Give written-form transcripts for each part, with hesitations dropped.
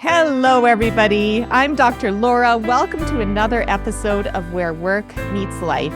Hello, everybody. I'm Dr. Laura. Welcome to another episode of Where Work Meets Life.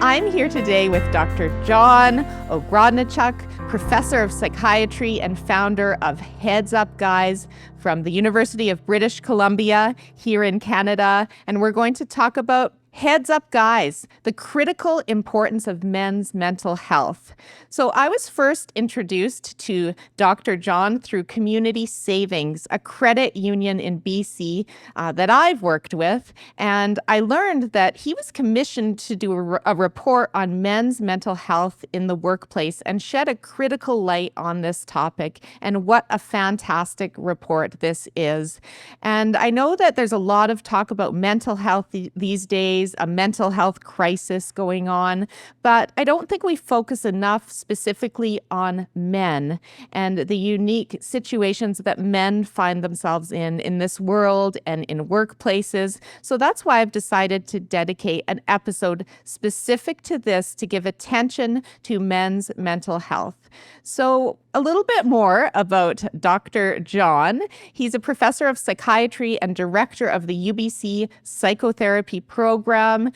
I'm here today with Dr. John Ogrodniczuk, professor of psychiatry and founder of HeadsUpGuys from the University of British Columbia here in Canada. And we're going to talk about Heads Up Guys, the critical importance of men's mental health. So I was first introduced to Dr. John through Community Savings, a credit union in BC that I've worked with. And I learned that he was commissioned to do a report on men's mental health in the workplace and shed a critical light on this topic. And what a fantastic report this is. And I know that there's a lot of talk about mental health these days, a mental health crisis going on, but I don't think we focus enough specifically on men and the unique situations that men find themselves in this world and in workplaces. So that's why I've decided to dedicate an episode specific to this to give attention to men's mental health. So a little bit more about Dr. John. He's a professor of psychiatry and director of the UBC Psychotherapy Program.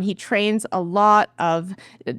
He trains a lot of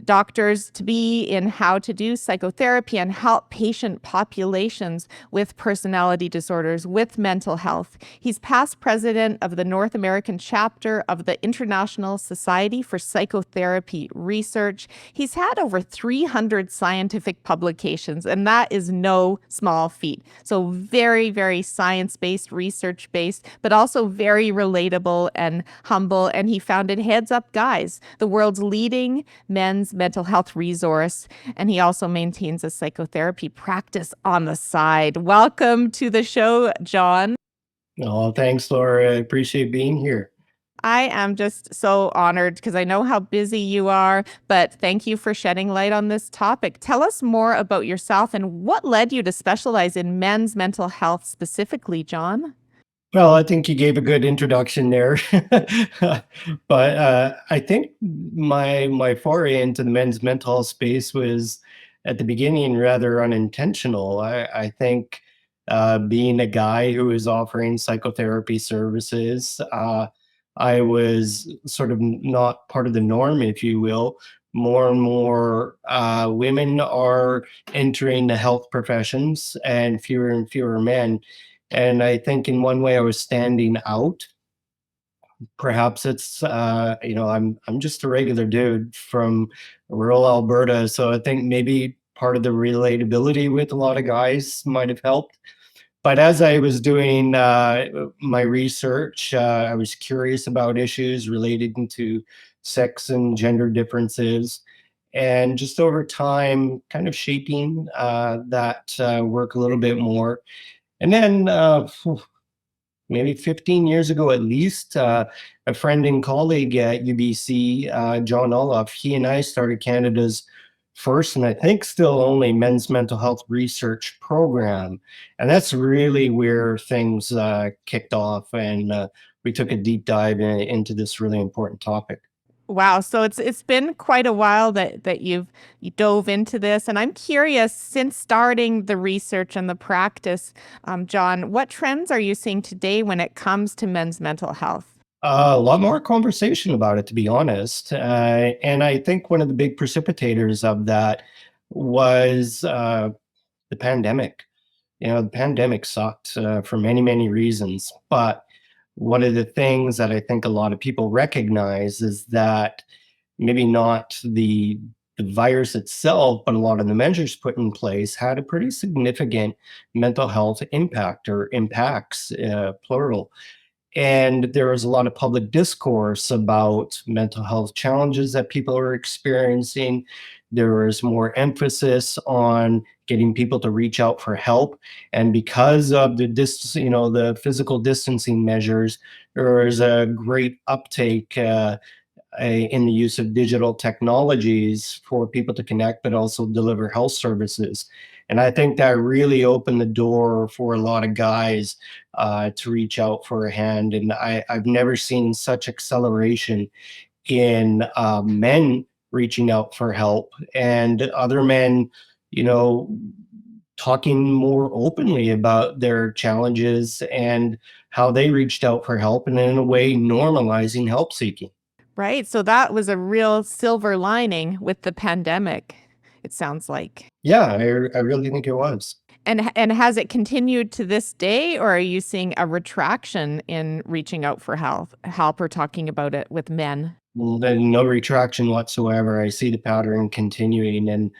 doctors to be in how to do psychotherapy and help patient populations with personality disorders, with mental health. He's past president of the North American chapter of the International Society for Psychotherapy Research. He's had over 300 scientific publications, and that is no small feat. So very, very science-based, research-based, but also very relatable and humble. And he founded Heads Up Guys, the world's leading men's mental health resource. And he also maintains a psychotherapy practice on the side. Welcome to the show, John. Oh, thanks, Laura. I appreciate being here. I am just so honored because I know how busy you are, but thank you for shedding light on this topic. Tell us more about yourself and what led you to specialize in men's mental health specifically, John. Well, I think you gave a good introduction there. But I think my foray into the men's mental health space was at the beginning rather unintentional. I think being a guy who was offering psychotherapy services, I was sort of not part of the norm, if you will. More and more women are entering the health professions and fewer men. And I think in one way I was standing out. Perhaps it's I'm just a regular dude from rural Alberta, so I think maybe part of the relatability with a lot of guys might have helped. But as I was doing my research, I was curious about issues related to sex and gender differences, and just over time, kind of shaping that work a little bit more. And then maybe 15 years ago at least, a friend and colleague at UBC, John Olaf, he and I started Canada's first and I think still only men's mental health research program. And that's really where things kicked off, and we took a deep dive into this really important topic. Wow. So it's been quite a while that you dove into this. And I'm curious, since starting the research and the practice, John, what trends are you seeing today when it comes to men's mental health? A lot more conversation about it, to be honest. And I think one of the big precipitators of that was the pandemic. The pandemic sucked for many, many reasons. But one of the things that I think a lot of people recognize is that maybe not the virus itself, but a lot of the measures put in place had a pretty significant mental health impact, or impacts, plural. And there was a lot of public discourse about mental health challenges that people are experiencing. There was more emphasis on getting people to reach out for help. And because of the physical distancing measures, there was a great uptake in the use of digital technologies for people to connect, but also deliver health services. And I think that really opened the door for a lot of guys to reach out for a hand. And I've never seen such acceleration in men reaching out for help, and other men, you know, talking more openly about their challenges and how they reached out for help, and in a way normalizing help seeking. Right. So that was a real silver lining with the pandemic, it sounds like. Yeah, I really think it was. And has it continued to this day, or are you seeing a retraction in reaching out for help or talking about it with men? Well, then no retraction whatsoever. I see the pattern continuing, and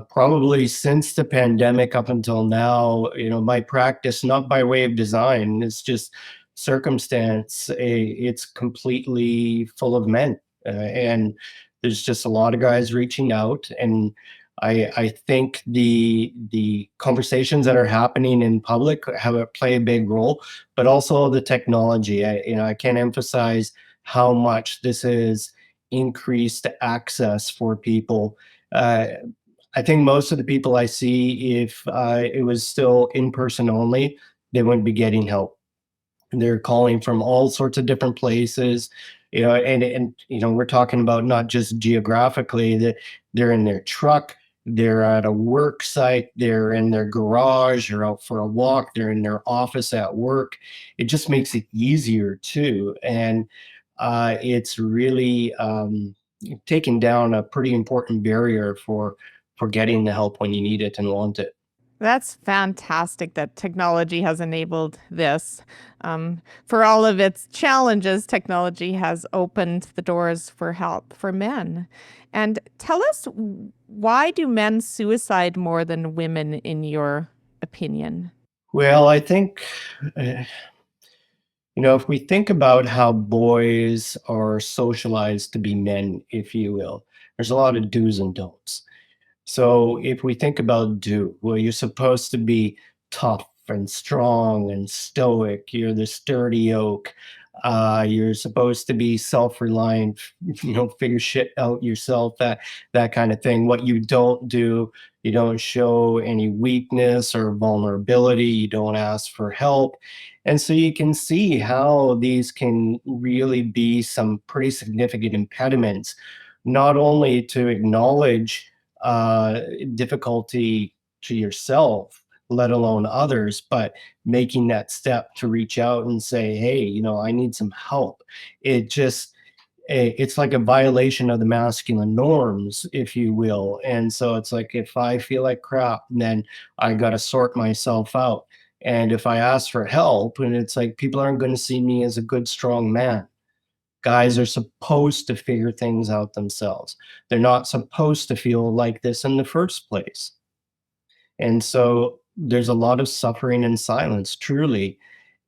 probably since the pandemic up until now, my practice, not by way of design, it's just circumstance. It's completely full of men, and there's just a lot of guys reaching out, and I think the conversations that are happening in public play a big role, but also the technology. I can't emphasize how much this has increased access for people. Uh, I think most of the people I see, if it was still in person only, they wouldn't be getting help. They're calling from all sorts of different places, and we're talking about not just geographically, that they're in their truck, they're at a work site, they're in their garage, or out for a walk, they're in their office at work. It just makes it easier too, and it's really taking down a pretty important barrier for getting the help when you need it and want it. That's fantastic that technology has enabled this. For all of its challenges, technology has opened the doors for help for men. And tell us, why do men suicide more than women, in your opinion? Well, I think, uh, if we think about how boys are socialized to be men, if you will, there's a lot of do's and don'ts. So if we think about do, well, you're supposed to be tough and strong and stoic. You're the sturdy oak. You're supposed to be self-reliant, figure shit out yourself, that kind of thing. What you don't do, you don't show any weakness or vulnerability. You don't ask for help. And so you can see how these can really be some pretty significant impediments, not only to acknowledge uh, difficulty to yourself, let alone others, but making that step to reach out and say, hey, I need some help. It just, it's like a violation of the masculine norms, if you will. And so it's like, if I feel like crap, then I got to sort myself out. And if I ask for help, and it's like, people aren't going to see me as a good, strong man. Guys are supposed to figure things out themselves. They're not supposed to feel like this in the first place. And so there's a lot of suffering in silence, truly.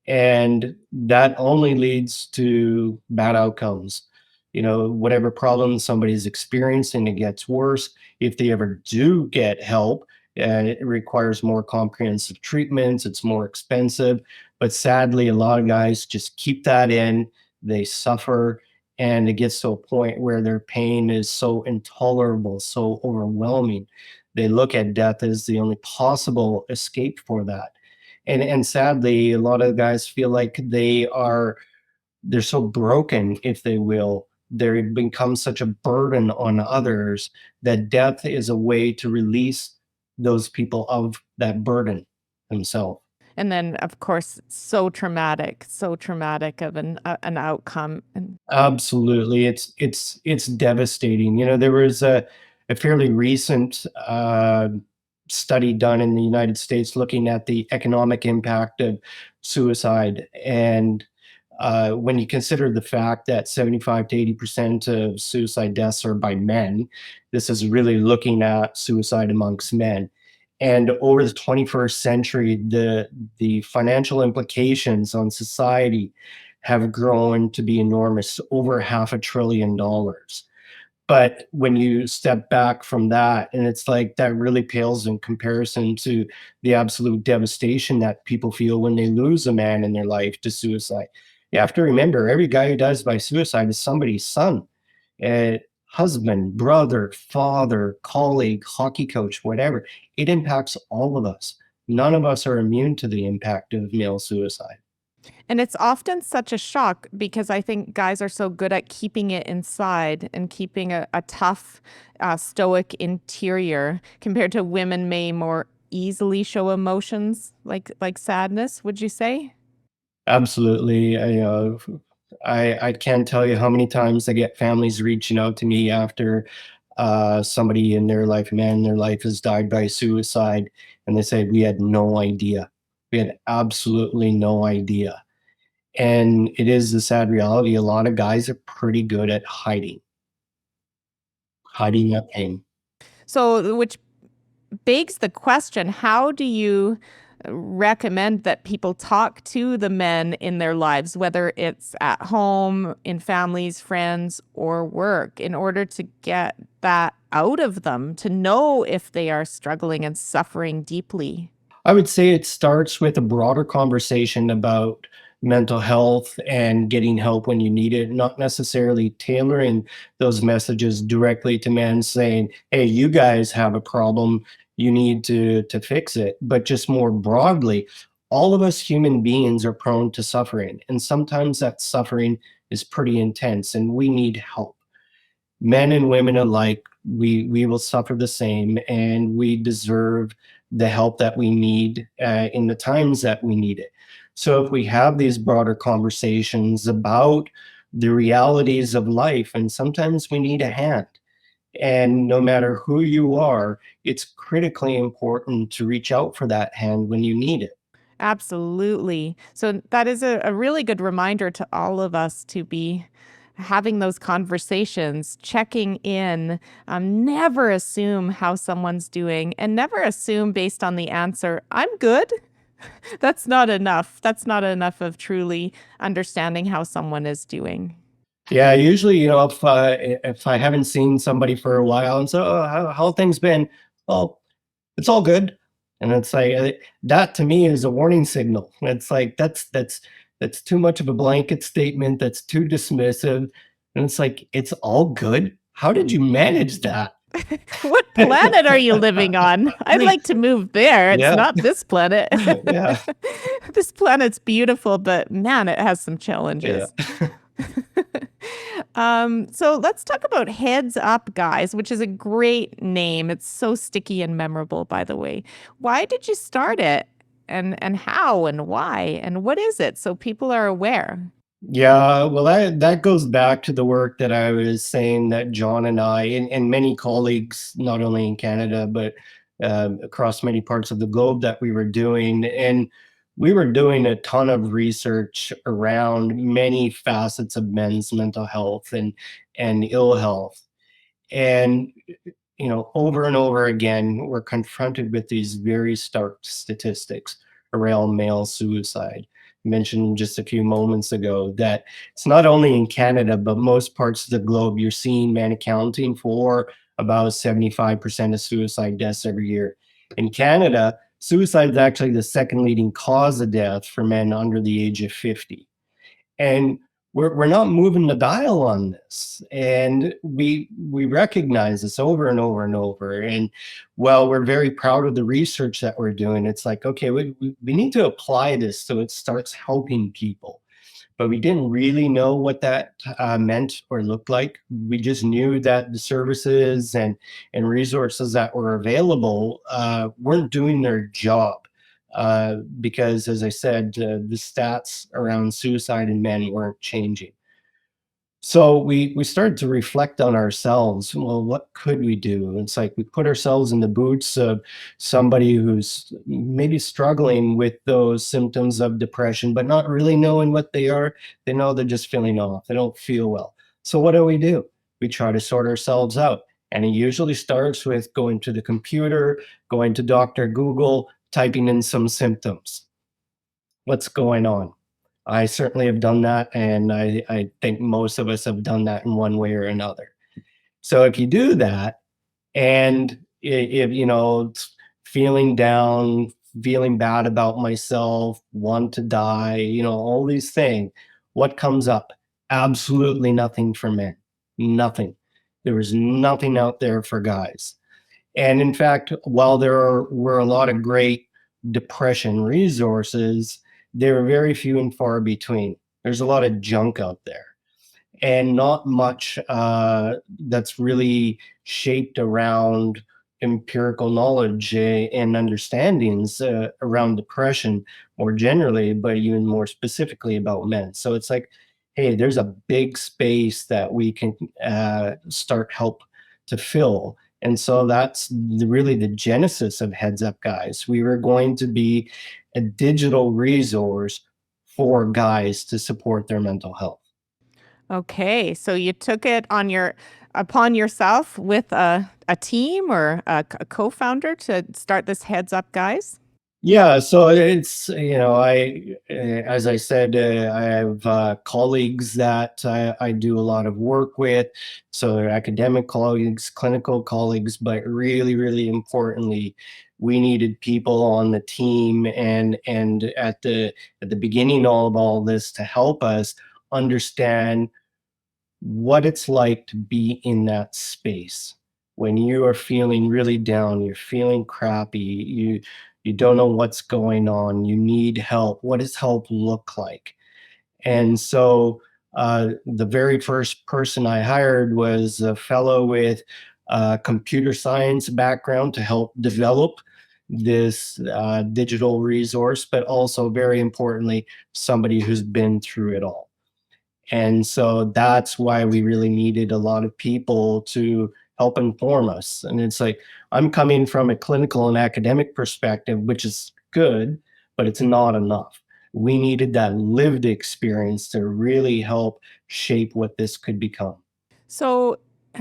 And that only leads to bad outcomes. Whatever problem somebody's experiencing, it gets worse. If they ever do get help, it requires more comprehensive treatments, it's more expensive. But sadly, a lot of guys just keep that in, they suffer, and it gets to a point where their pain is so intolerable, so overwhelming. They look at death as the only possible escape for that. And sadly, a lot of guys feel like they're so broken, if they will. They become such a burden on others that death is a way to release those people of that burden themselves. And then, of course, so traumatic of an outcome. And Absolutely. It's devastating. There was a fairly recent study done in the United States looking at the economic impact of suicide. And when you consider the fact that 75 to 80% of suicide deaths are by men, this is really looking at suicide amongst men. And over the 21st century, the financial implications on society have grown to be enormous, over $500 billion. But when you step back from that, and it's like that really pales in comparison to the absolute devastation that people feel when they lose a man in their life to suicide. You have to remember, every guy who dies by suicide is somebody's son, husband, brother, father, colleague, hockey coach, whatever. It impacts all of us. None of us are immune to the impact of male suicide. And it's often such a shock because I think guys are so good at keeping it inside and keeping a tough, stoic interior compared to women easily show emotions like sadness, would you say? Absolutely. I can't tell you how many times I get families reaching out to me after somebody in their life, a man in their life, has died by suicide, and they say, "We had no idea. We had absolutely no idea." And it is the sad reality. A lot of guys are pretty good at hiding that pain. So, which begs the question, how do you recommend that people talk to the men in their lives, whether it's at home, in families, friends, or work, in order to get that out of them, to know if they are struggling and suffering deeply? I would say it starts with a broader conversation about mental health and getting help when you need it, not necessarily tailoring those messages directly to men saying, "Hey, you guys have a problem, you need to fix it," but just more broadly, all of us human beings are prone to suffering, and sometimes that suffering is pretty intense and we need help. Men and women alike, we will suffer the same, and we deserve the help that we need in the times that we need it. So if we have these broader conversations about the realities of life, and sometimes we need a hand, and no matter who you are, it's critically important to reach out for that hand when you need it. Absolutely. So that is a really good reminder to all of us to be having those conversations, checking in, never assume how someone's doing, and never assume based on the answer, I'm good. That's not enough. That's not enough of truly understanding how someone is doing. Yeah, usually, if I haven't seen somebody for a while and so, "Oh, how things been?" "Well, it's all good." And it's like, that to me is a warning signal. It's like, that's too much of a blanket statement, that's too dismissive, and it's like, "It's all good? How did you manage that?" What planet are you living on? I'd like to move there. It's Yeah, not this planet. yeah, This planet's beautiful, but man, it has some yeah. challenges. So let's talk about Heads Up Guys, which is a great name. It's so sticky and memorable, by the way. Why did you start it? And how and why? And what is it? So people are aware. Yeah, well, that goes back to the work that I was saying that John and I and many colleagues, not only in Canada but across many parts of the globe, that we were doing, and we were doing a ton of research around many facets of men's mental health and ill health, and over and over again, we're confronted with these very stark statistics around male suicide. Mentioned just a few moments ago that it's not only in Canada, but most parts of the globe, you're seeing men accounting for about 75% of suicide deaths every year. In Canada, suicide is actually the second leading cause of death for men under the age of 50. And we're not moving the dial on this, and we recognize this over and over and over. And while we're very proud of the research that we're doing, it's like, okay, we need to apply this so it starts helping people, but we didn't really know what that meant or looked like. We just knew that the services and resources that were available weren't doing their job. Because, as I said, the stats around suicide in men weren't changing. So we started to reflect on ourselves. Well, what could we do? It's like we put ourselves in the boots of somebody who's maybe struggling with those symptoms of depression, but not really knowing what they are. They know they're just feeling off. They don't feel well. So what do? We try to sort ourselves out. And it usually starts with going to the computer, going to Dr. Google, typing in some symptoms. What's going on? I certainly have done that, and I think most of us have done that in one way or another. So if you do that, and if feeling down, feeling bad about myself, want to die, all these things, what comes up? Absolutely nothing for men. Nothing. There was nothing out there for guys. And in fact, while were a lot of great depression resources, they were very few and far between. There's a lot of junk out there, and not much that's really shaped around empirical knowledge and understandings around depression more generally, but even more specifically about men. So it's like, hey, there's a big space that we can start help to fill. And so that's really the genesis of Heads Up Guys. We were going to be a digital resource for guys to support their mental health. Okay, so you took it on upon yourself with a team or a co-founder to start this Heads Up Guys? Yeah, so it's, as I said, I have colleagues that I do a lot of work with. So they're academic colleagues, clinical colleagues, but really, really importantly, we needed people on the team and at the beginning of all this to help us understand what it's like to be in that space when you are feeling really down, you're feeling crappy, you don't know what's going on, you need help. What does help look like? And so the very first person I hired was a fellow with a computer science background to help develop this digital resource, but also very importantly, somebody who's been through it all. And so that's why we really needed a lot of people to help inform us. And it's like, I'm coming from a clinical and academic perspective, which is good, but it's not enough. We needed that lived experience to really help shape what this could become. So,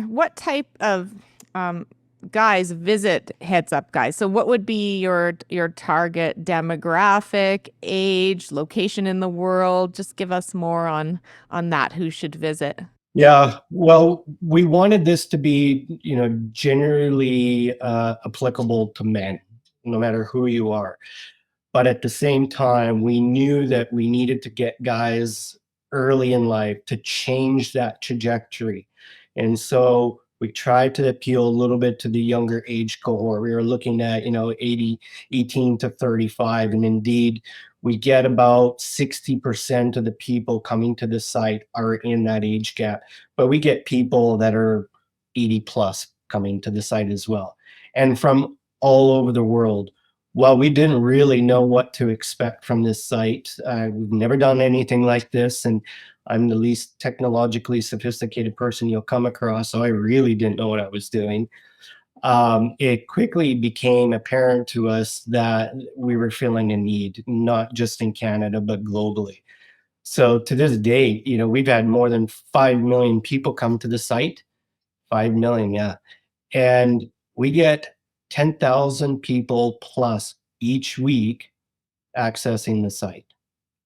what type of um, guys visit Heads Up Guys? So, what would be your target demographic, age, location in the world? Just give us more on that. Who should visit? Yeah, well, we wanted this to be, generally applicable to men, no matter who you are. But at the same time, we knew that we needed to get guys early in life to change that trajectory. And so we tried to appeal a little bit to the younger age cohort. We were looking at, 18 to 35. And indeed, we get about 60% of the people coming to the site are in that age gap. But we get people that are 80 plus coming to the site as well. And from all over the world. Well, we didn't really know what to expect from this site. We've never done anything like this, and I'm the least technologically sophisticated person you'll come across, so I really didn't know what I was doing. It quickly became apparent to us that we were filling a need, not just in Canada, but globally. So to this date, we've had more than 5 million people come to the site. 5 million, yeah. And we get 10,000 people plus each week accessing the site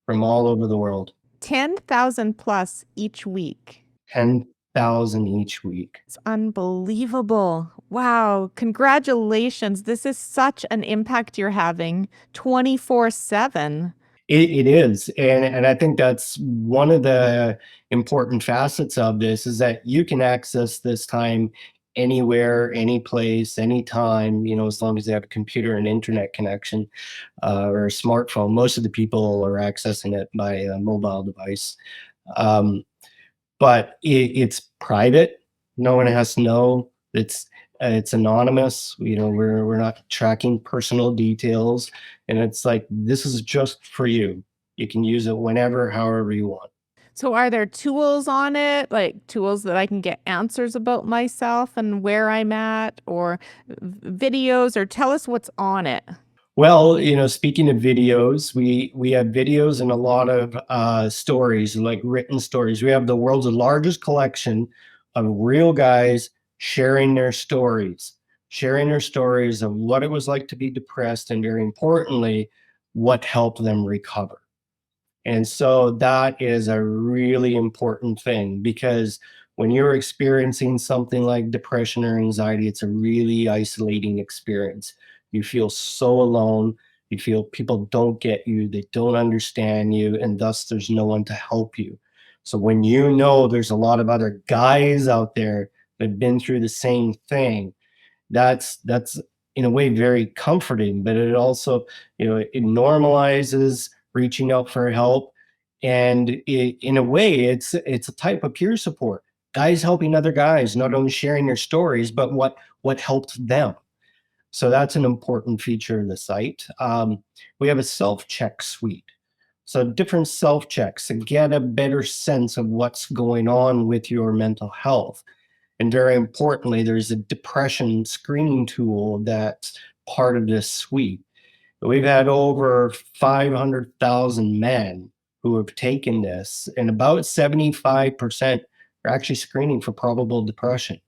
from all over the world. 10,000 plus each week. 10,000 each week. It's unbelievable. Wow. Congratulations. This is such an impact you're having 24/7. It is. And I think that's one of the important facets of this is that you can access this time anywhere, any place, anytime, as long as they have a computer and internet connection or a smartphone. Most of the people are accessing it by a mobile device. Um, but it's private. No one has to know. It's anonymous. We're not tracking personal details, and it's like this is just for you. You can use it whenever, however you want. So are there tools on it, like tools that I can get answers about myself and where I'm at, or videos, or tell us what's on it? Well, speaking of videos, we have videos and a lot of stories, like written stories. We have the world's largest collection of real guys sharing their stories of what it was like to be depressed, and very importantly, what helped them recover. And so that is a really important thing because when you're experiencing something like depression or anxiety, it's a really isolating experience. You feel so alone. You feel people don't get you, they don't understand you, and thus there's no one to help you. So when you know there's a lot of other guys out there that have been through the same thing, that's in a way very comforting, but it also, it normalizes reaching out for help. And in a way, it's a type of peer support. Guys helping other guys, not only sharing their stories, but what helped them. So that's an important feature of the site. We have a self-check suite. So different self-checks to get a better sense of what's going on with your mental health. And very importantly, there's a depression screening tool that's part of this suite. We've had over 500,000 men who have taken this, and about 75% are actually screening for probable depression.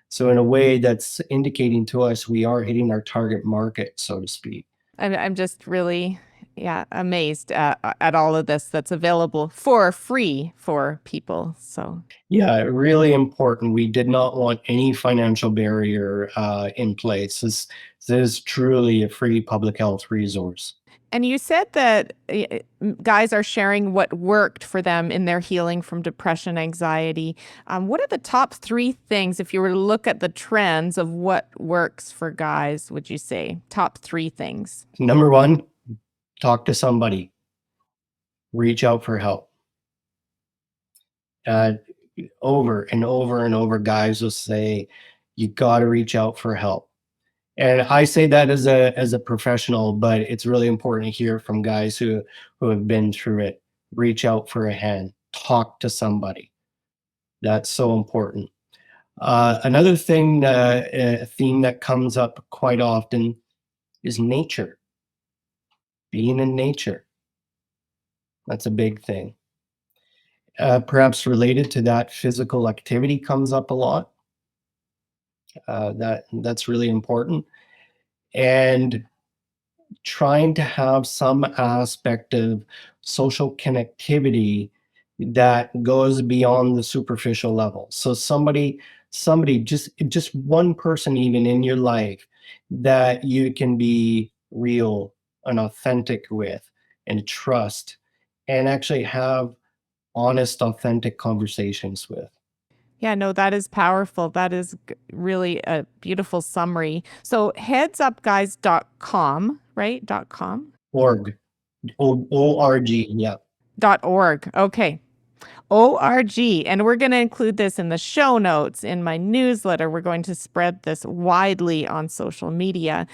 So in a way that's indicating to us we are hitting our target market, so to speak. I'm just really, yeah, amazed at all of this that's available for free for people. So, Yeah, really important. We did not want any financial barrier in place. This is truly a free public health resource. and you said that guys are sharing what worked for them in their healing from depression, anxiety. What are the top 3 things, if you were to look at the trends of what works for guys, would you say? Top 3 things. Number one, talk to somebody, reach out for help. Uh, Over and over and over, guys will say, you got to reach out for help. And I say that as a professional, but it's really important to hear from guys who have been through it. Reach out for a hand, talk to somebody. That's so important. Another thing, a theme that comes up quite often is nature, being in nature. That's a big thing. Perhaps related to that, physical activity comes up a lot. That's really important. And trying to have some aspect of social connectivity that goes beyond the superficial level. So somebody just one person even in your life that you can be real and authentic with and trust and actually have honest, authentic conversations with. Yeah, no, that is powerful. That is really a beautiful summary. So headsupguys.com, right? .com? Org, O-R-G, yeah. .org. Okay. ORG. And we're going to include this in the show notes, in my newsletter. We're going to spread this widely on social media.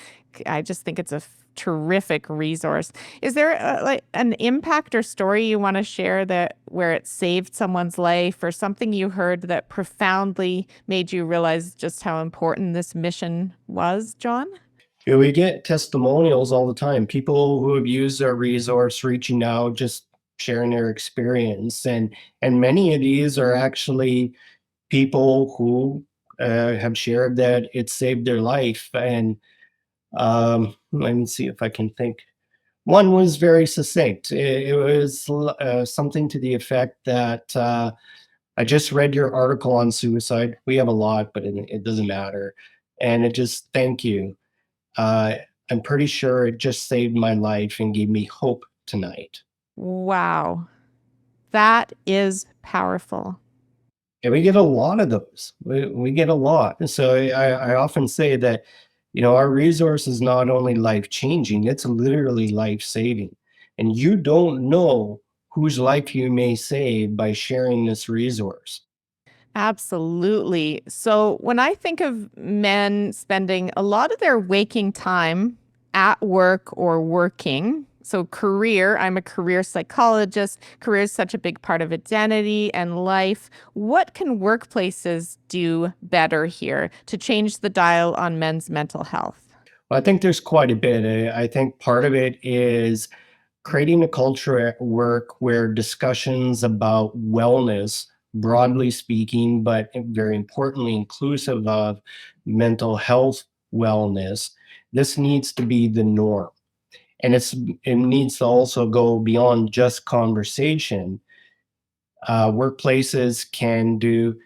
I just think it's a terrific resource. Is there like an impact or story you want to share that where it saved someone's life, or something you heard that profoundly made you realize just how important this mission was, John? Yeah, we get testimonials all the time. People who have used our resource reaching out, just sharing their experience, and many of these are actually people who have shared that it saved their life. And let me see if I can think. One was very succinct. It was something to the effect that I just read your article on suicide. We have a lot, but it doesn't matter. And it just thank you. Uh, I'm pretty sure it just saved my life and gave me hope tonight. Wow. That is powerful. And we get a lot of those. We get a lot. And so I often say that, our resource is not only life changing, it's literally life saving. And you don't know whose life you may save by sharing this resource. Absolutely. So when I think of men spending a lot of their waking time at work or working, so career, I'm a career psychologist. Career is such a big part of identity and life. What can workplaces do better here to change the dial on men's mental health? Well, I think there's quite a bit. I think part of it is creating a culture at work where discussions about wellness, broadly speaking, but very importantly, inclusive of mental health wellness, this needs to be the norm. And it needs to also go beyond just conversation. Workplaces can do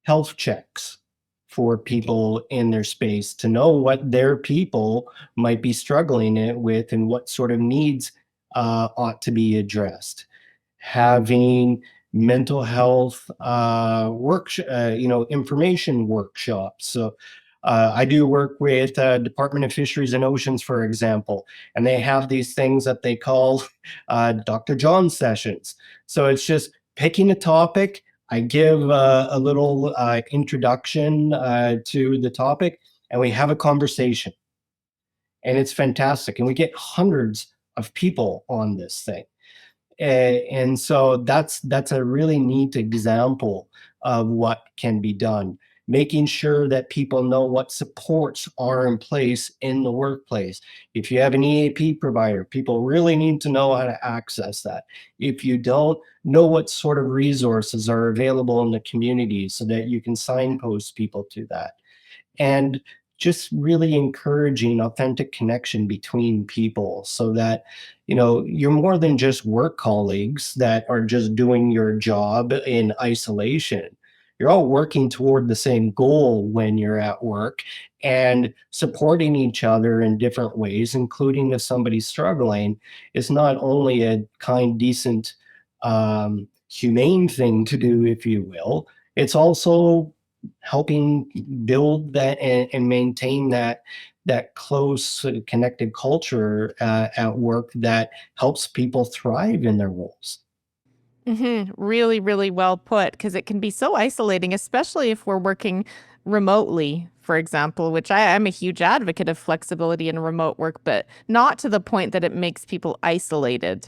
health checks for people in their space to know what their people might be struggling with and what sort of needs ought to be addressed. Having mental health information workshops. So I do work with Department of Fisheries and Oceans, for example, and they have these things that they call Dr. John sessions. So it's just picking a topic. I give a little introduction to the topic, and we have a conversation. and it's fantastic. And we get hundreds of people on this thing. And so that's a really neat example of what can be done. Making sure that people know what supports are in place in the workplace. If you have an EAP provider, people really need to know how to access that. If you don't, know what sort of resources are available in the community so that you can signpost people to that. And just really encouraging authentic connection between people so that you're more than just work colleagues that are just doing your job in isolation. You're all working toward the same goal when you're at work and supporting each other in different ways, including if somebody's struggling, is not only a kind, decent, humane thing to do, if you will. It's also helping build that and maintain that close sort of connected culture at work that helps people thrive in their roles. Really, really well put, because it can be so isolating, especially if we're working remotely, for example, which I'm a huge advocate of flexibility in remote work, but not to the point that it makes people isolated.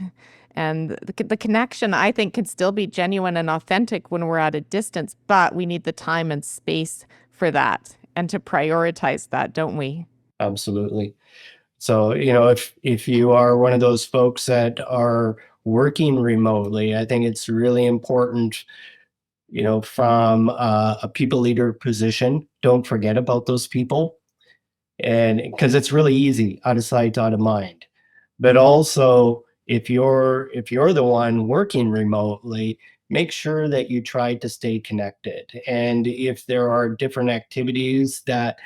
And the connection, I think, can still be genuine and authentic when we're at a distance, but we need the time and space for that and to prioritize that, don't we? Absolutely. So, if you are one of those folks that are working remotely, I think it's really important, from a people leader position, don't forget about those people. And because it's really easy, out of sight, out of mind. But also, if you're the one working remotely, make sure that you try to stay connected. And if there are different activities that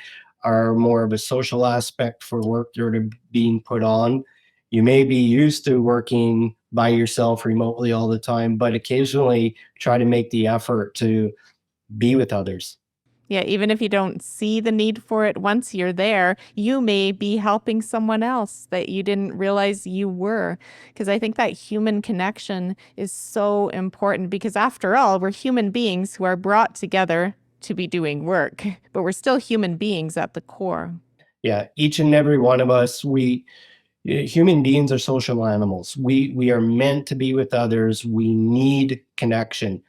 are more of a social aspect for work that are being put on, you may be used to working by yourself remotely all the time, but occasionally try to make the effort to be with others. Yeah, even if you don't see the need for it once you're there, you may be helping someone else that you didn't realize you were. Because I think that human connection is so important because, after all, we're human beings who are brought together to be doing work, but we're still human beings at the core. Yeah, each and every one of us, human beings are social animals. We are meant to be with others. We need connection.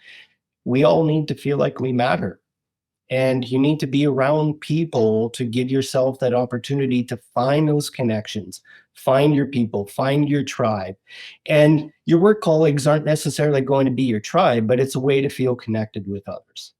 We all need to feel like we matter. And you need to be around people to give yourself that opportunity to find those connections, find your people, find your tribe. And your work colleagues aren't necessarily going to be your tribe, but it's a way to feel connected with others.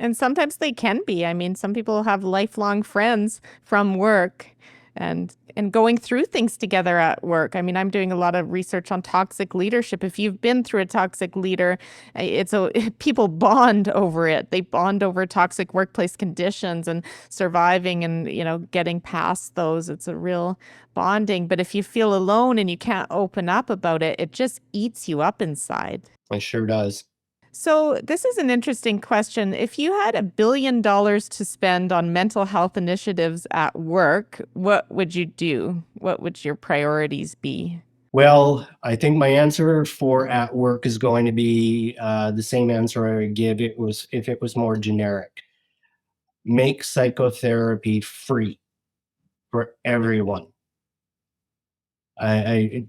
And sometimes they can be. I mean, some people have lifelong friends from work and going through things together at work. I mean, I'm doing a lot of research on toxic leadership. If you've been through a toxic leader, it's a people bond over it. They bond over toxic workplace conditions and surviving and, getting past those. It's a real bonding. But if you feel alone and you can't open up about it, it just eats you up inside. It sure does. So, this is an interesting question. If you had $1 billion to spend on mental health initiatives at work, what would you do? What would your priorities be? Well, I think my answer for at work is going to be the same answer I would give if it was more generic. Make psychotherapy free for everyone. I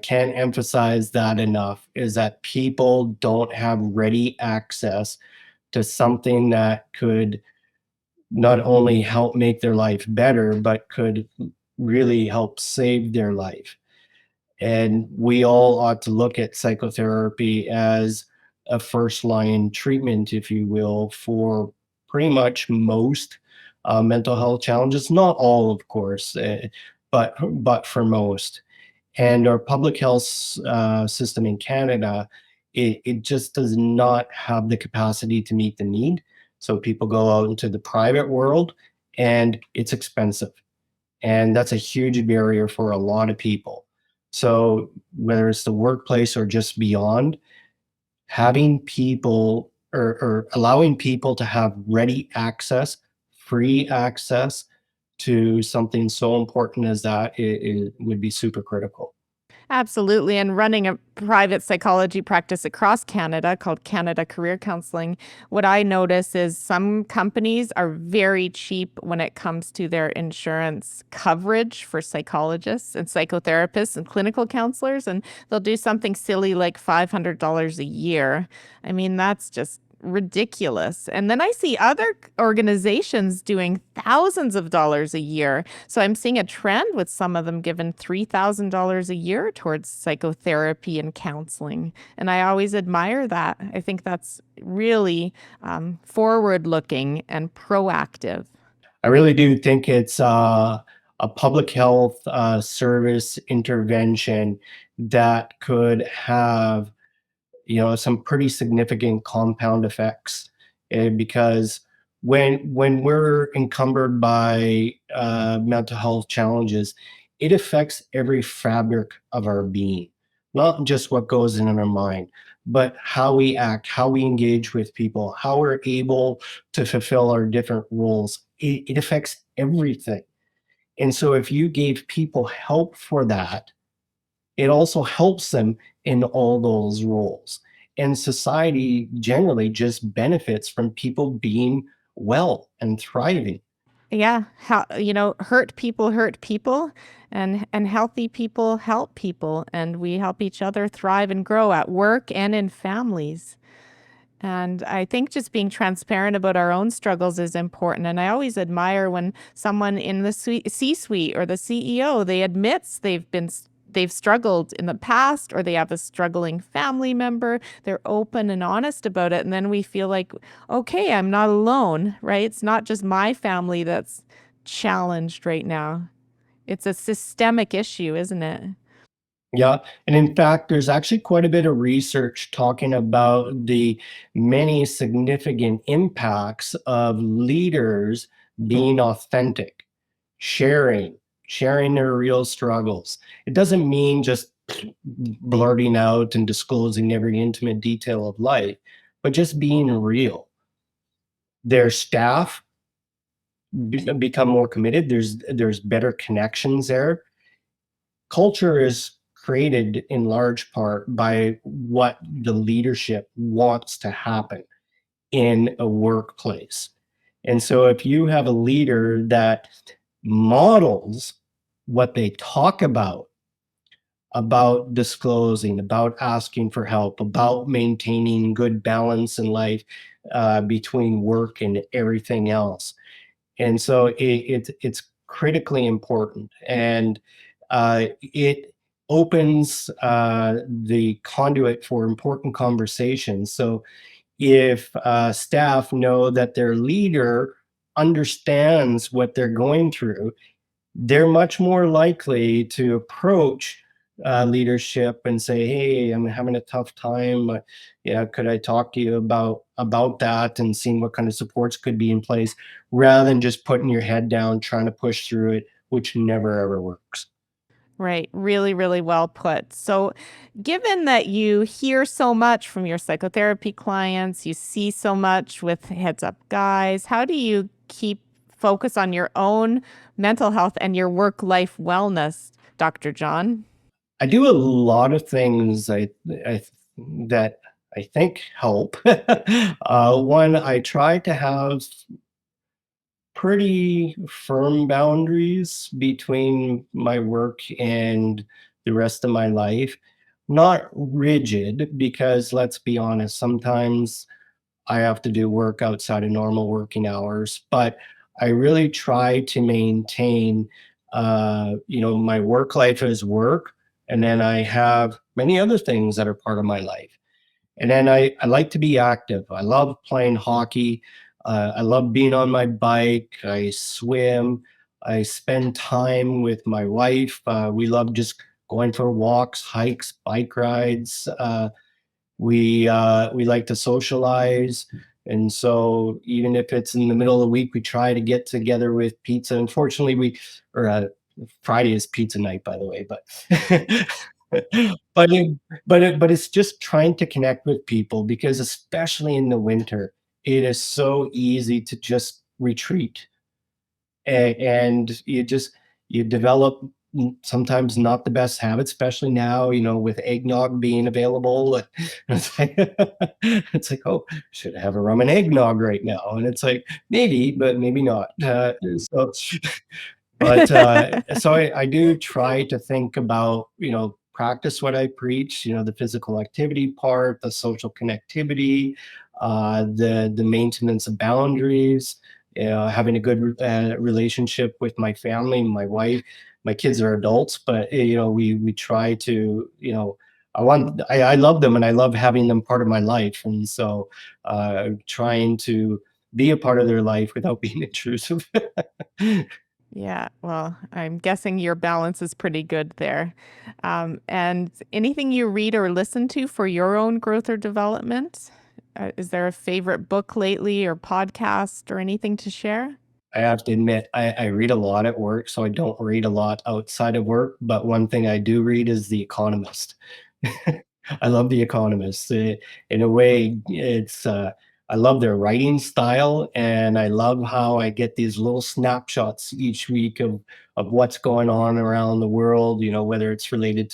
can't emphasize that enough. Is that people don't have ready access to something that could not only help make their life better, but could really help save their life. And we all ought to look at psychotherapy as a first line treatment, if you will, for pretty much most mental health challenges. Not all, of course, but for most. And our public health system in Canada, it just does not have the capacity to meet the need. So people go out into the private world, and it's expensive. And that's a huge barrier for a lot of people. So whether it's the workplace or just beyond, having people or allowing people to have ready access, free access to something so important as that, it would be super critical. Absolutely. And running a private psychology practice across Canada called Canada Career Counseling, what I notice is some companies are very cheap when it comes to their insurance coverage for psychologists and psychotherapists and clinical counselors. And they'll do something silly like $500 a year. I mean, that's just ridiculous. And then I see other organizations doing thousands of dollars a year. So I'm seeing a trend with some of them giving $3,000 a year towards psychotherapy and counseling. And I always admire that. I think that's really forward looking and proactive. I really do think it's a public health service intervention that could have, some pretty significant compound effects, because when we're encumbered by mental health challenges, it affects every fabric of our being, not just what goes in our mind, but how we act, how we engage with people, how we're able to fulfill our different roles. It affects everything. And so if you gave people help for that, it also helps them in all those roles. And society generally just benefits from people being well and thriving. Yeah, how hurt people and healthy people help people and we help each other thrive and grow at work and in families. And I think just being transparent about our own struggles is important. And I always admire when someone in the C-suite or the CEO, they admits they've struggled in the past or they have a struggling family member. They're open and honest about it. And then we feel like, okay, I'm not alone, right? It's not just my family that's challenged right now. It's a systemic issue, isn't it? Yeah. And in fact, there's actually quite a bit of research talking about the many significant impacts of leaders being authentic, sharing, sharing their real struggles. It doesn't mean just blurting out and disclosing every intimate detail of life, but just being real. Their staff become more committed. There's better connections there. Culture is created in large part by what the leadership wants to happen in a workplace. And so if you have a leader that models what they talk about disclosing, about asking for help, about maintaining good balance in life between work and everything else. And so it's critically important, and it opens the conduit for important conversations. So if staff know that their leader understands what they're going through, they're much more likely to approach leadership and say, "Hey, I'm having a tough time. Yeah, could I talk to you about that?" And seeing what kind of supports could be in place, rather than just putting your head down, trying to push through it, which never ever works. Right. Really, really well put. So, given that you hear so much from your psychotherapy clients, you see so much with Heads Up Guys, how do you keep focus on your own mental health and your work life wellness, Dr. John? I do a lot of things I that I think help. One, I try to have pretty firm boundaries between my work and the rest of my life. Not rigid, because let's be honest, sometimes I have to do work outside of normal working hours, but I really try to maintain, my work life is work. And then I have many other things that are part of my life. And then I like to be active. I love playing hockey. I love being on my bike. I swim. I spend time with my wife. We love just going for walks, hikes, bike rides. We like to socialize. And so even if it's in the middle of the week, we try to get together with pizza. Unfortunately, or Friday is pizza night, by the way, but but it's just trying to connect with people, because especially in the winter, it is so easy to just retreat, and you develop sometimes not the best habit, especially now, with eggnog being available. It's like, it's like, oh, should I have a rum and eggnog right now? And it's like, maybe, but maybe not. So I do try to think about, practice what I preach, the physical activity part, the social connectivity, the maintenance of boundaries, having a good relationship with my family, my wife. My kids are adults, but we try to, I love them and I love having them part of my life, and so trying to be a part of their life without being intrusive. Yeah, well, I'm guessing your balance is pretty good there. And anything you read or listen to for your own growth or development? Is there a favorite book lately or podcast or anything to share? I have to admit, I read a lot at work, so I don't read a lot outside of work. But one thing I do read is The Economist. I love The Economist. In a way, I love their writing style, and I love how I get these little snapshots each week of what's going on around the world. Whether it's related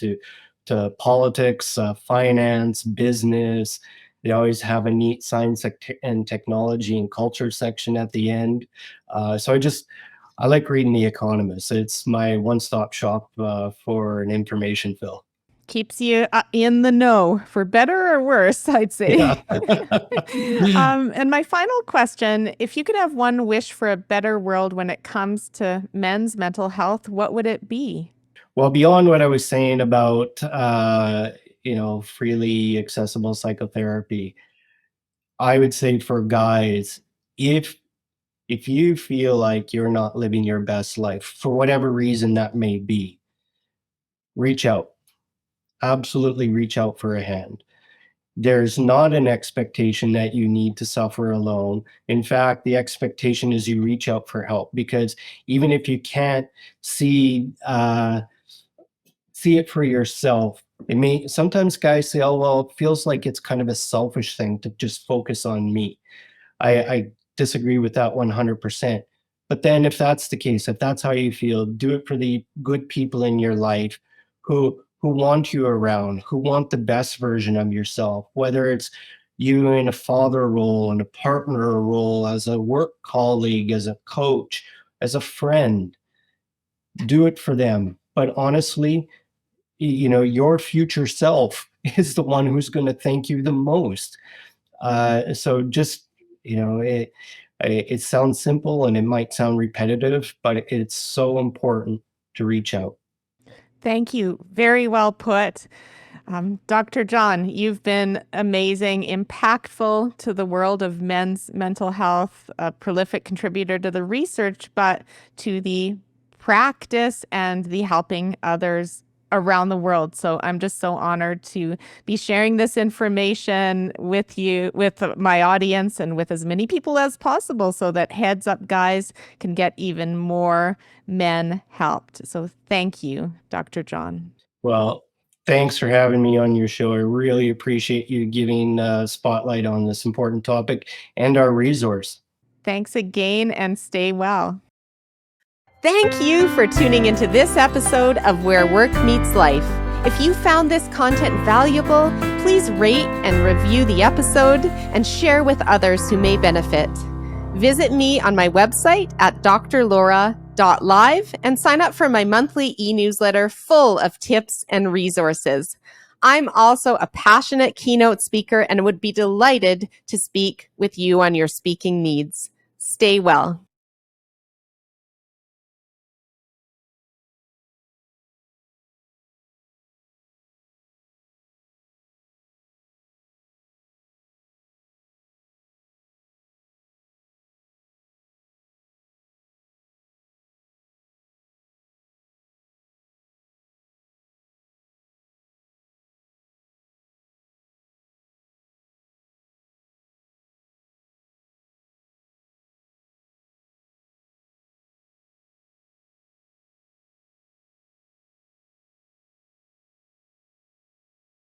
to politics, finance, business. They always have a neat science and technology and culture section at the end. So I like reading The Economist. It's my one-stop shop for an information fill. Keeps you in the know, for better or worse, I'd say. Yeah. And my final question, if you could have one wish for a better world when it comes to men's mental health, what would it be? Well, beyond what I was saying about freely accessible psychotherapy, I would say for guys, if if you feel like you're not living your best life for whatever reason that may be, reach out. Absolutely reach out for a hand. There's not an expectation that you need to suffer alone. In fact, the expectation is you reach out for help, because even if you can't see see it for yourself, it may sometimes guys say, "Oh, well, it feels like it's kind of a selfish thing to just focus on me." I disagree with that 100%. But then if that's the case, if that's how you feel, do it for the good people in your life who want you around, who want the best version of yourself, whether it's you in a father role, in a partner role, as a work colleague, as a coach, as a friend. Do it for them. But honestly, your future self is the one who's going to thank you the most. So just, it sounds simple and it might sound repetitive, but it's so important to reach out. Thank you. Very well put. Dr. John, you've been amazing, impactful to the world of men's mental health, a prolific contributor to the research, but to the practice and the helping others around the world. So I'm just so honored to be sharing this information with you, with my audience, and with as many people as possible so that Heads Up Guys can get even more men helped. So thank you, Dr. John. Well, thanks for having me on your show. I really appreciate you giving spotlight on this important topic and our resource. Thanks again and stay well. Thank you for tuning into this episode of Where Work Meets Life. If you found this content valuable, please rate and review the episode and share with others who may benefit. Visit me on my website at drlaura.live and sign up for my monthly e-newsletter full of tips and resources. I'm also a passionate keynote speaker and would be delighted to speak with you on your speaking needs. Stay well.